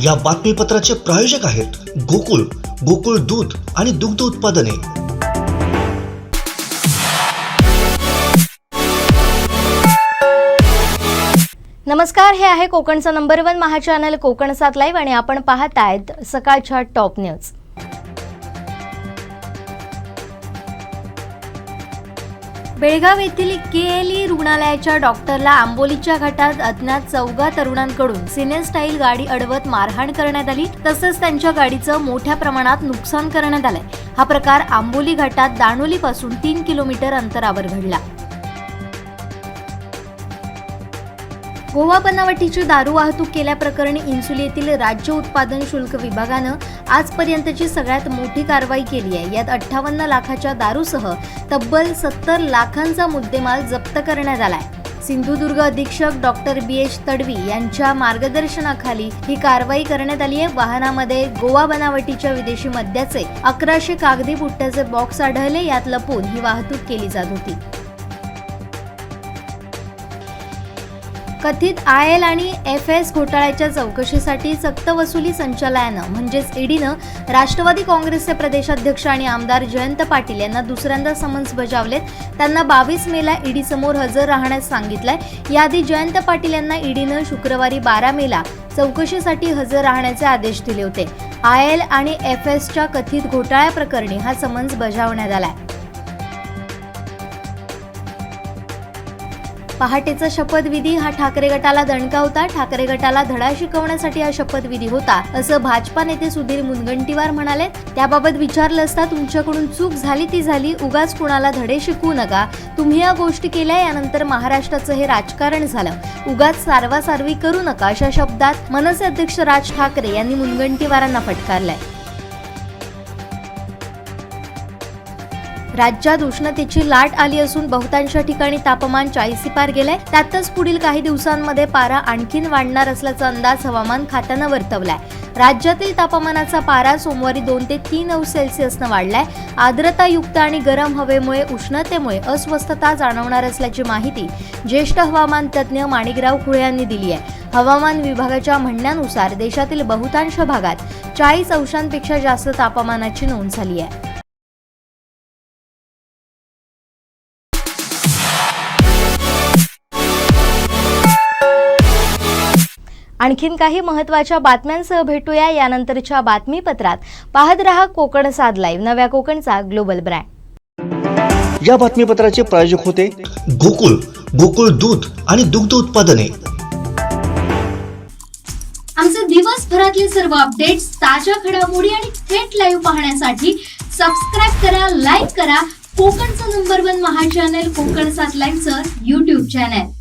या बातमीपत्राचे प्रायोजक आहेत गोकुळ, गोकुळ दूध आणि दुग्ध उत्पादने। नमस्कार, हे आहे कोकणचा नंबर 1 महा चॅनल कोकण 7 लाईव्ह आणि आपण पाहत आहात सकाळच्या टॉप न्यूज। बेळगाव येथील केएलई रुग्णालयाच्या डॉक्टरला आंबोलीच्या घाटात अज्ञात 14 तरुणांकडून सिने स्टाईल गाडी अडवत मारहाण करण्यात आली, तसंच त्यांच्या गाडीचं मोठ्या प्रमाणात नुकसान करण्यात आलंय। हा प्रकार आंबोली घाटात दाणोलीपासून 3 किलोमीटर अंतरावर घडला। गोवा बनावटीची दारू वाहतूक केल्याप्रकरणी इन्सुली येथील राज्य उत्पादन शुल्क विभागानं आजपर्यंतची सगळ्यात मोठी कारवाई केली आहे। यात 58 लाखाच्या दारूसह तब्बल 70 लाखांचा मुद्देमाल जप्त करण्यात आलाय। सिंधुदुर्ग अधीक्षक डॉक्टर BH तडवी यांच्या मार्गदर्शनाखाली ही कारवाई करण्यात आली आहे। वाहनामध्ये गोवा बनावटीच्या विदेशी मद्याचे 1100 कागदी पुट्ट्याचे बॉक्स आढळले, यात लपून ही वाहतूक केली जात होती। कथित IL आणि FS घोटाळ्याच्या चौकशीसाठी सक्तवसुली संचालनालयानं म्हणजेच ईडीनं राष्ट्रवादी काँग्रेसचे प्रदेशाध्यक्ष आणि आमदार जयंत पाटील यांना दुसऱ्यांदा समन्स बजावलेत। त्यांना 22 मेला ईडी समोर हजर राहण्यास सांगितलंय। याआधी जयंत पाटील यांना ईडीनं शुक्रवारी 12 मेला चौकशीसाठी हजर राहण्याचे आदेश दिले होते। IL आणि FSच्या कथित घोटाळ्याप्रकरणी हा समन्स बजावण्यात आलाय। पहाटेचा शपथविधी हा ठाकरे गटाला दणका होता। ठाकरे गटाला धडा शिकवण्यासाठी हा शपथविधी होता, असं भाजपा नेते सुधीर मुनगंटीवार म्हणाले। त्याबाबत विचारलं असता तुमच्याकडून चूक झाली ती झाली, उगाच कुणाला धडे शिकवू नका। तुम्ही या गोष्टी केल्या, यानंतर महाराष्ट्राचं हे राजकारण झालं, उगाच सारवासारवी करू नका, अशा शब्दात मनसे अध्यक्ष राज ठाकरे यांनी मुनगंटीवारांना फटकारलंय। राज्यात उष्णतेची लाट आली असून बहुतांश ठिकाणी तापमान 40 पार गेलंय। त्यातच पुढील काही दिवसांमध्ये पारा आणखीन वाढणार असल्याचा अंदाज हवामान खात्यानं वर्तवलाय। राज्यातील तापमानाचा पारा सोमवारी 2 ते 3 अंश सेल्सिअसनं वाढलाय। आर्द्रतायुक्त आणि गरम हवेमुळे उष्णतेमुळे अस्वस्थता जाणवणार असल्याची माहिती ज्येष्ठ हवामान तज्ज्ञ माणिकराव खुळे यांनी दिली आहे। हवामान विभागाच्या म्हणण्यानुसार देशातील बहुतांश भागात 40 अंशांपेक्षा जास्त तापमानाची नोंद झाली आहे। आणखीन काही महत्त्वाच्या बातम्यांसह भेटूया यानंतरच्या बातमीपत्रात। पाहत रहा कोकण 7 लाईव्ह, नव्या कोकणचा ग्लोबल ब्रँड। या बातमीपत्राचे प्रायोजक होते गोकुळ, गोकुळ दूध आणि दुग्ध उत्पादने। आमचे दिवसभरातले सर्व अपडेट्स, ताज्या घडामोडी आणि थेट लाईव्ह पाहण्यासाठी सबस्क्राइब करा, लाईक करा कोकणचं नंबर 1 महा चॅनल कोकण 7 लाईव्हचं YouTube चॅनल।